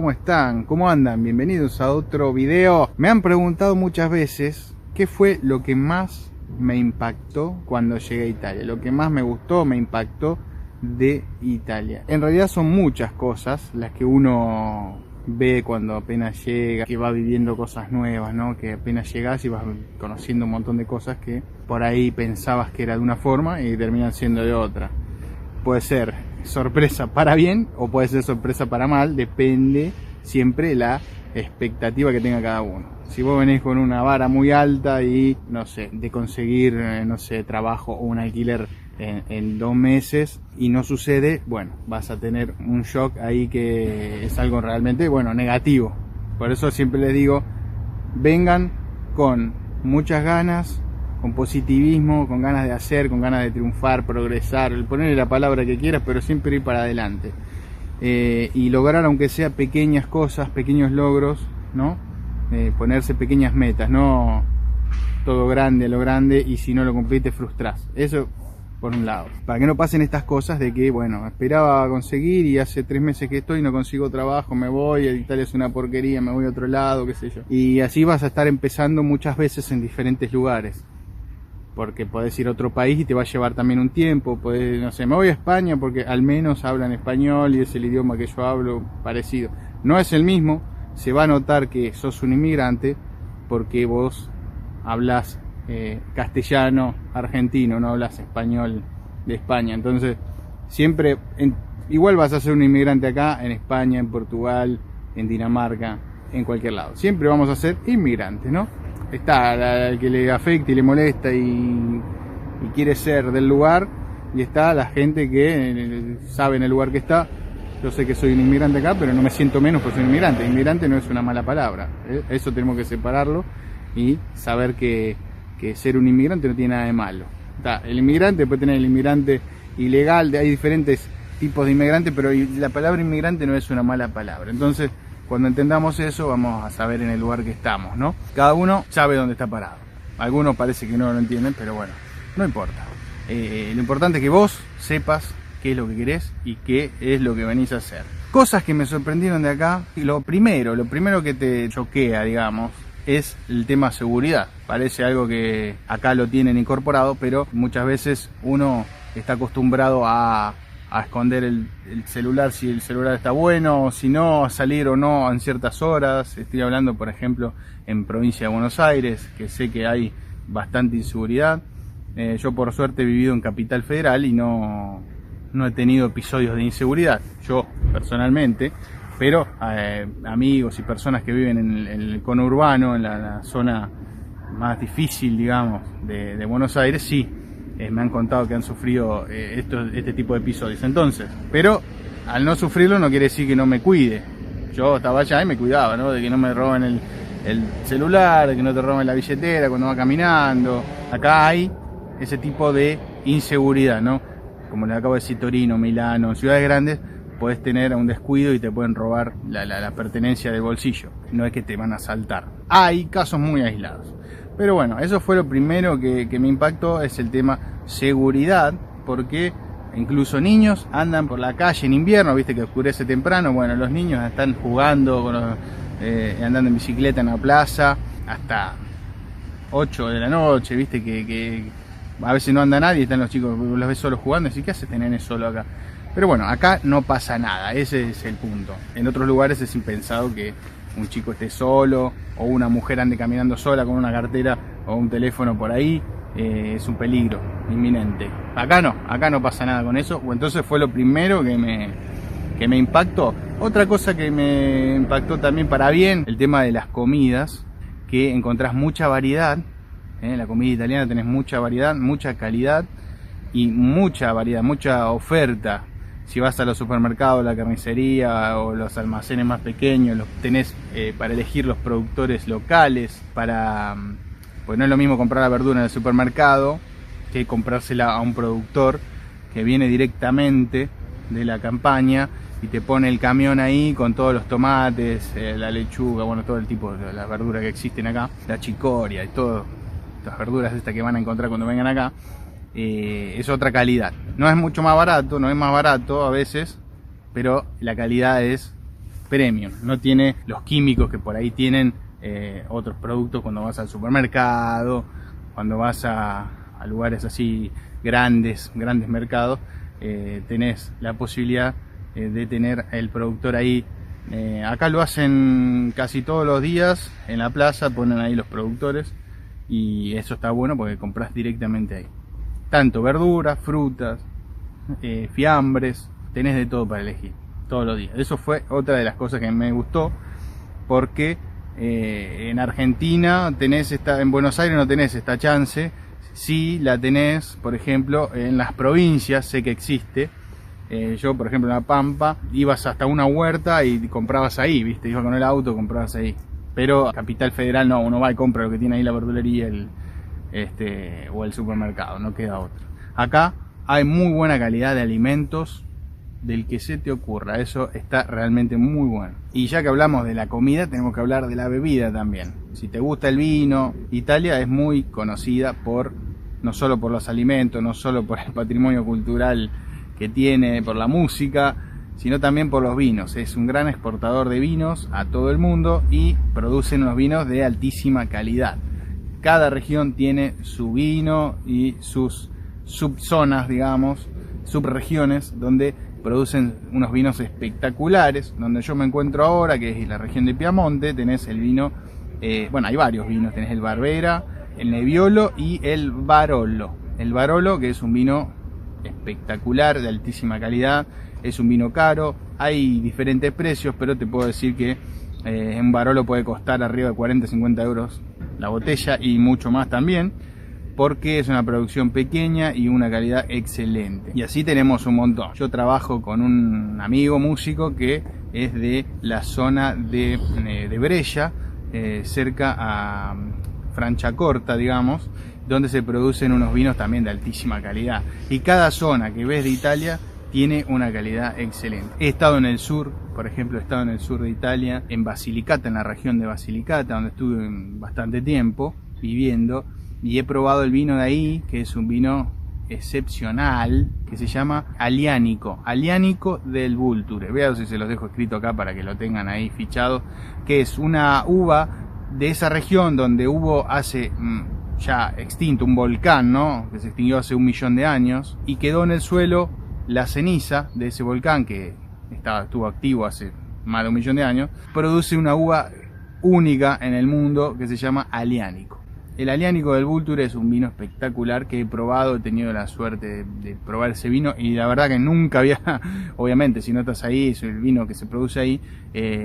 ¿Cómo están? ¿Cómo andan? Bienvenidos a otro video. Me han preguntado muchas veces qué fue lo que más me impactó cuando llegué a Italia. Lo que más me gustó, me impactó de Italia. En realidad son muchas cosas las que uno ve cuando apenas llega, que va viviendo cosas nuevas, ¿no? Que apenas llegas y vas conociendo un montón de cosas que por ahí pensabas que era de una forma y terminan siendo de otra. Puede ser sorpresa para bien o puede ser sorpresa para mal, depende siempre la expectativa que tenga cada uno. Si vos venís con una vara muy alta y, no sé, de conseguir, no sé, trabajo o un alquiler en 2 meses y no sucede, bueno, vas a tener un shock ahí que es algo realmente, bueno, negativo. Por eso siempre les digo, vengan con muchas ganas, con positivismo, con ganas de hacer, con ganas de triunfar, progresar, ponerle la palabra que quieras, pero siempre ir para adelante. Y lograr, aunque sea pequeñas cosas, pequeños logros, ¿no? Ponerse pequeñas metas, no todo grande a lo grande, y si no lo cumplís te frustrás. Eso por un lado. Para que no pasen estas cosas de que, bueno, esperaba conseguir y hace 3 meses que estoy y no consigo trabajo, me voy, Italia es una porquería, me voy a otro lado, qué sé yo. Y así vas a estar empezando muchas veces en diferentes lugares. Porque podés ir a otro país y te va a llevar también un tiempo. Podés, no sé, me voy a España porque al menos hablan español y es el idioma que yo hablo parecido. No es el mismo, se va a notar que sos un inmigrante porque vos hablas castellano argentino, no hablas español de España. Entonces, siempre, igual vas a ser un inmigrante acá, en España, en Portugal, en Dinamarca, en cualquier lado. Siempre vamos a ser inmigrantes, ¿no? Está el que le afecta y le molesta y quiere ser del lugar, y está la gente que sabe en el lugar que está. Yo sé que soy un inmigrante acá, pero no me siento menos porque soy un inmigrante. Inmigrante no es una mala palabra, eso tenemos que separarlo y saber que ser un inmigrante no tiene nada de malo. Está el inmigrante, puede tener el inmigrante ilegal, hay diferentes tipos de inmigrantes, pero la palabra inmigrante no es una mala palabra. Entonces, cuando entendamos eso, vamos a saber en el lugar que estamos, ¿no? Cada uno sabe dónde está parado. Algunos parece que no lo entienden, pero bueno, no importa. Lo importante es que vos sepas qué es lo que querés y qué es lo que venís a hacer. Cosas que me sorprendieron de acá. Y lo primero que te choquea, digamos, es el tema seguridad. Parece algo que acá lo tienen incorporado, pero muchas veces uno está acostumbrado a esconder el celular si el celular está bueno, o si no, a salir o no en ciertas horas. Estoy hablando, por ejemplo, en provincia de Buenos Aires, que sé que hay bastante inseguridad. Yo por suerte he vivido en Capital Federal y no he tenido episodios de inseguridad, yo personalmente, pero amigos y personas que viven en el conurbano, en la zona más difícil, digamos, de Buenos Aires, sí. Me han contado que han sufrido este tipo de episodios. Entonces, pero al no sufrirlo no quiere decir que no me cuide. Yo estaba allá y me cuidaba, ¿no? De que no me roben el celular, de que no te roben la billetera cuando va caminando. Acá hay ese tipo de inseguridad, ¿no? Como le acabo de decir, Torino, Milano, en ciudades grandes, podés tener un descuido y te pueden robar la pertenencia del bolsillo. No es que te van a asaltar. Hay casos muy aislados. Pero bueno, eso fue lo primero que me impactó, es el tema seguridad, porque incluso niños andan por la calle en invierno, viste que oscurece temprano, bueno, los niños están jugando, andando en bicicleta en la plaza, hasta 8 de la noche, viste que a veces no anda nadie, están los chicos, los ves solos jugando, y decís, ¿qué hace este nene solo acá? Pero bueno, acá no pasa nada, ese es el punto. En otros lugares es impensado que un chico esté solo o una mujer ande caminando sola con una cartera o un teléfono por ahí, es un peligro inminente. Acá no pasa nada con eso. Entonces fue lo primero que me impactó. Otra cosa que me impactó también para bien, el tema de las comidas, que encontrás mucha variedad. En la comida italiana tenés mucha variedad, mucha calidad y mucha variedad, mucha oferta. Si vas a los supermercados, la carnicería o los almacenes más pequeños, tenés para elegir los productores locales, pues no es lo mismo comprar la verdura en el supermercado que comprársela a un productor que viene directamente de la campaña y te pone el camión ahí con todos los tomates, la lechuga, bueno, todo el tipo de las verduras que existen acá, la chicoria y todas las verduras estas que van a encontrar cuando vengan acá. Es otra calidad. No es mucho más barato, no es más barato a veces, pero la calidad es premium, no tiene los químicos que por ahí tienen otros productos cuando vas al supermercado, cuando vas a lugares así grandes mercados. Tenés la posibilidad de tener el productor ahí. Acá lo hacen casi todos los días en la plaza, ponen ahí los productores, y eso está bueno porque compras directamente ahí. Tanto verduras, frutas, fiambres, tenés de todo para elegir todos los días. Eso fue otra de las cosas que me gustó, porque en Argentina en Buenos Aires no tenés esta chance. Si la tenés, por ejemplo, en las provincias, sé que existe. Yo, por ejemplo, en La Pampa, ibas hasta una huerta y comprabas ahí, ¿viste? Ibas con el auto, comprabas ahí. Pero Capital Federal no, uno va y compra lo que tiene ahí la verdulería o el supermercado, no queda otro. Acá hay muy buena calidad de alimentos, del que se te ocurra, eso está realmente muy bueno. Y ya que hablamos de la comida, tenemos que hablar de la bebida también. Si te gusta el vino, Italia es muy conocida no solo por los alimentos, no solo por el patrimonio cultural que tiene, por la música, sino también por los vinos. Es un gran exportador de vinos a todo el mundo y producen unos vinos de altísima calidad. Cada región tiene su vino y sus subzonas, digamos, subregiones, donde producen unos vinos espectaculares. Donde yo me encuentro ahora, que es la región de Piamonte, tenés el vino, bueno, hay varios vinos, tenés el Barbera, el Nebbiolo y el Barolo. El Barolo, que es un vino espectacular, de altísima calidad, es un vino caro, hay diferentes precios, pero te puedo decir que un Barolo puede costar arriba de 40-50 euros la botella y mucho más también, porque es una producción pequeña y una calidad excelente. Y así tenemos un montón. Yo trabajo con un amigo músico que es de la zona de Brescia, cerca a Franciacorta, digamos, donde se producen unos vinos también de altísima calidad. Y cada zona que ves de Italia tiene una calidad excelente. He estado en el sur, por ejemplo, he estado en el sur de Italia, en Basilicata, en la región de Basilicata, donde estuve bastante tiempo viviendo, y he probado el vino de ahí, que es un vino excepcional, que se llama Aglianico del Vulture. Vean si se los dejo escrito acá para que lo tengan ahí fichado, que es una uva de esa región donde hubo hace ya extinto un volcán, ¿no?, que se extinguió hace 1 millón de años, y quedó en el suelo la ceniza de ese volcán que estuvo activo hace más de 1 millón de años. Produce una uva única en el mundo que se llama Aglianico. El Aglianico del Vulture es un vino espectacular que he probado, he tenido la suerte de probar ese vino, y la verdad que nunca había, obviamente si no estás ahí, es el vino que se produce ahí,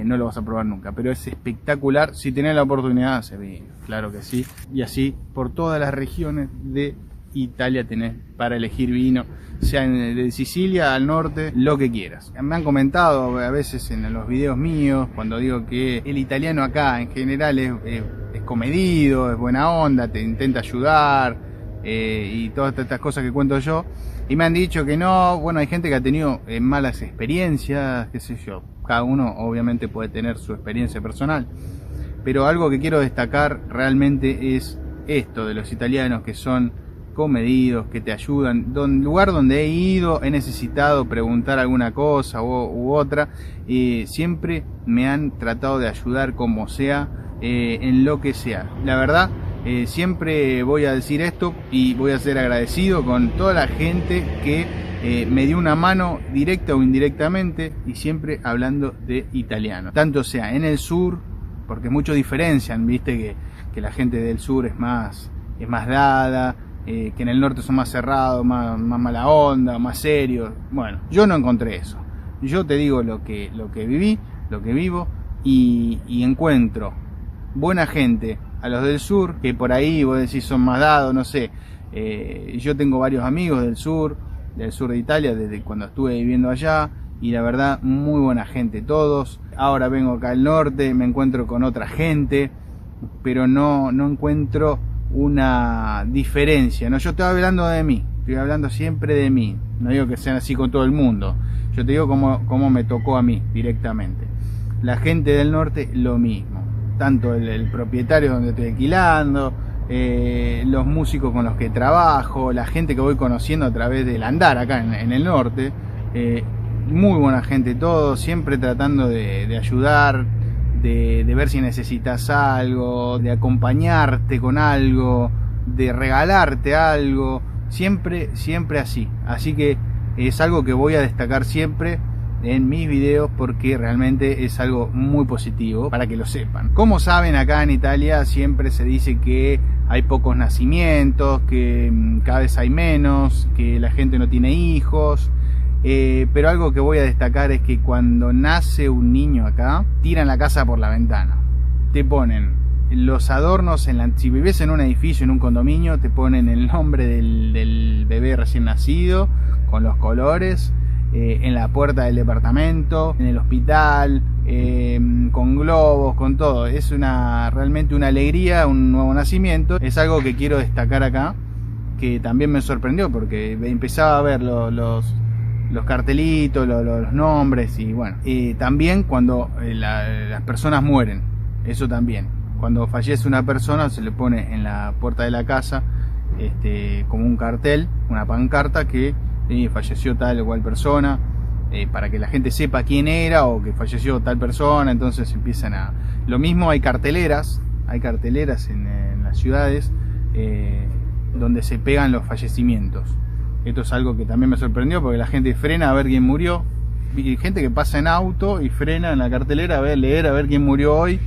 no lo vas a probar nunca, pero es espectacular. Si tenés la oportunidad, hace vino, claro que sí. Y así por todas las regiones de Italia tenés para elegir vino, sea de Sicilia al norte, lo que quieras. Me han comentado a veces en los videos míos, cuando digo que el italiano acá en general es comedido, es buena onda, te intenta ayudar, y todas estas cosas que cuento yo, y me han dicho que no. Bueno, hay gente que ha tenido malas experiencias, qué sé yo, cada uno obviamente puede tener su experiencia personal, pero algo que quiero destacar realmente es esto de los italianos, que son comedidos, que te ayudan. Lugar donde he ido, he necesitado preguntar alguna cosa u otra, siempre me han tratado de ayudar como sea, en lo que sea. La verdad, siempre voy a decir esto y voy a ser agradecido con toda la gente que me dio una mano directa o indirectamente, y siempre hablando de italiano, tanto sea en el sur, porque muchos diferencian, viste, que la gente del sur es más dada, que en el norte son más cerrados, más mala onda, más serios. Bueno, yo no encontré eso. Yo te digo lo que viví, lo que vivo, y encuentro buena gente a los del sur, que por ahí vos decís son más dados, no sé. Yo tengo varios amigos del sur de Italia, desde cuando estuve viviendo allá, y la verdad, muy buena gente todos. Ahora vengo acá al norte, me encuentro con otra gente, pero no encuentro una diferencia, ¿no? Yo estoy hablando de mí, estoy hablando siempre de mí, no digo que sean así con todo el mundo, yo te digo cómo me tocó a mí directamente. La gente del norte, lo mismo, tanto el propietario donde estoy alquilando, los músicos con los que trabajo, la gente que voy conociendo a través del andar acá en el norte, muy buena gente todos, siempre tratando de ayudar, de ver si necesitas algo, de acompañarte con algo, de regalarte algo, siempre así. Así que es algo que voy a destacar siempre en mis videos porque realmente es algo muy positivo, para que lo sepan. Como saben, acá en Italia siempre se dice que hay pocos nacimientos, que cada vez hay menos, que la gente no tiene hijos, pero algo que voy a destacar es que cuando nace un niño acá, tiran la casa por la ventana, te ponen los adornos, si vives en un edificio, en un condominio, te ponen el nombre del bebé recién nacido con los colores, en la puerta del departamento, en el hospital, con globos, con todo. Es realmente una alegría, un nuevo nacimiento. Es algo que quiero destacar acá, que también me sorprendió porque empezaba a ver los cartelitos, los nombres, y bueno, también cuando las personas mueren, eso también. Cuando fallece una persona se le pone en la puerta de la casa como un cartel, una pancarta que falleció tal o cual persona, para que la gente sepa quién era o que falleció tal persona. Entonces empiezan lo mismo, hay carteleras en las ciudades donde se pegan los fallecimientos. Esto es algo que también me sorprendió porque la gente frena a ver quién murió, y gente que pasa en auto y frena en la cartelera a ver quién murió hoy,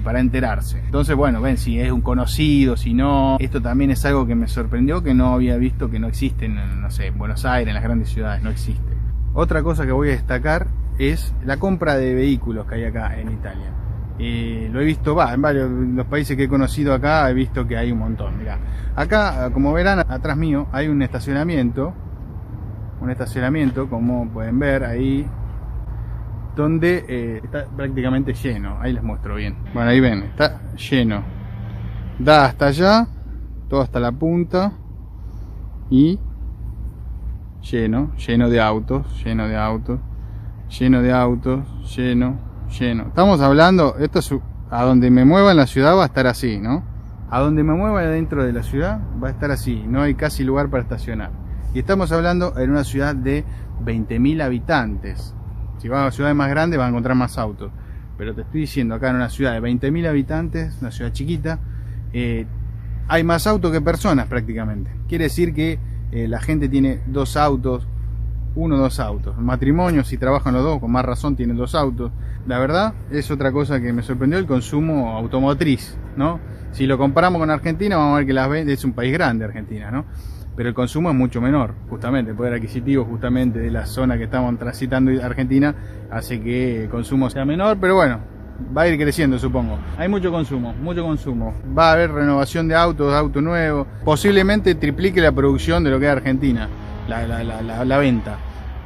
para enterarse. Entonces, bueno, ven si es un conocido, si no. Esto también es algo que me sorprendió, que no había visto, que no existe no sé, en Buenos Aires, en las grandes ciudades, no existe. Otra cosa que voy a destacar es la compra de vehículos que hay acá en Italia. Lo he visto, en varios los países que he conocido acá, he visto que hay un montón. Mirá, acá, como verán, atrás mío hay un estacionamiento, como pueden ver ahí, donde está prácticamente lleno. Ahí les muestro bien. Bueno, ahí ven, está lleno. Da hasta allá, todo hasta la punta, y lleno de autos. Estamos hablando, esto es a donde me mueva en la ciudad va a estar así, ¿no? A donde me mueva dentro de la ciudad va a estar así, no hay casi lugar para estacionar. Y estamos hablando en una ciudad de 20.000 habitantes. Si vas a ciudades más grandes vas a encontrar más autos, pero te estoy diciendo, acá en una ciudad de 20.000 habitantes, una ciudad chiquita, hay más autos que personas prácticamente. Quiere decir que la gente tiene dos autos. Matrimonios, si trabajan los dos, con más razón tienen dos autos. La verdad es otra cosa que me sorprendió, el consumo automotriz, ¿no? Si lo comparamos con Argentina, vamos a ver que las ventas, es un país grande Argentina, ¿no? Pero el consumo es mucho menor, justamente el poder adquisitivo justamente de la zona que estamos transitando Argentina hace que el consumo sea menor, pero bueno, va a ir creciendo, supongo. Hay mucho consumo. Va a haber renovación de autos nuevos, posiblemente triplique la producción de lo que es Argentina, la venta.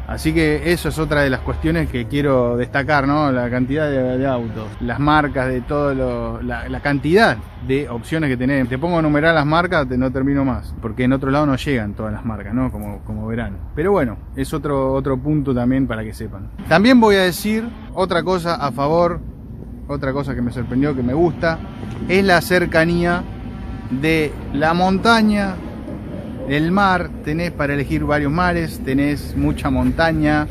Así que eso es otra de las cuestiones que quiero destacar, ¿no? La cantidad de autos, las marcas, de todo la cantidad de opciones que tenés. Te pongo a enumerar las marcas, no termino más, porque en otro lado no llegan todas las marcas, ¿no? Como verán. Pero bueno, es otro punto también para que sepan. También voy a decir otra cosa a favor, otra cosa que me sorprendió, que me gusta, es la cercanía de la montaña. El mar, tenés para elegir varios mares, tenés mucha montaña,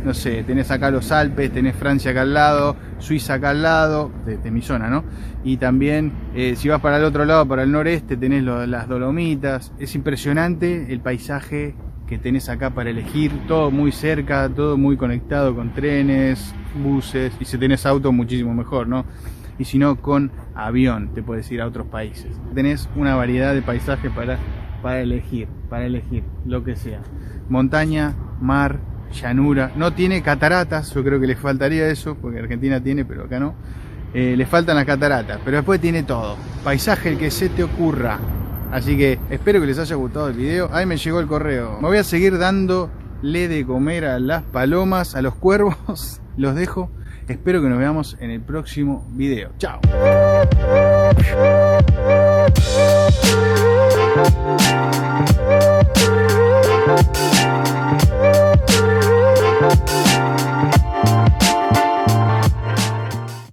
no sé, tenés acá los Alpes, tenés Francia acá al lado, Suiza acá al lado, de mi zona, ¿no? Y también, si vas para el otro lado, para el noreste, tenés las Dolomitas. Es impresionante el paisaje que tenés acá para elegir, todo muy cerca, todo muy conectado con trenes, buses, y si tenés auto muchísimo mejor, ¿no? Y si no, con avión te puedes ir a otros países. Tenés una variedad de paisajes para elegir lo que sea. Montaña, mar, llanura. No tiene cataratas, yo creo que les faltaría eso, porque Argentina tiene, pero acá no. Le faltan las cataratas, pero después tiene todo. Paisaje el que se te ocurra. Así que espero que les haya gustado el video. Ahí me llegó el correo. Me voy a seguir dándole de comer a las palomas, a los cuervos. Los dejo. Espero que nos veamos en el próximo video. Chao.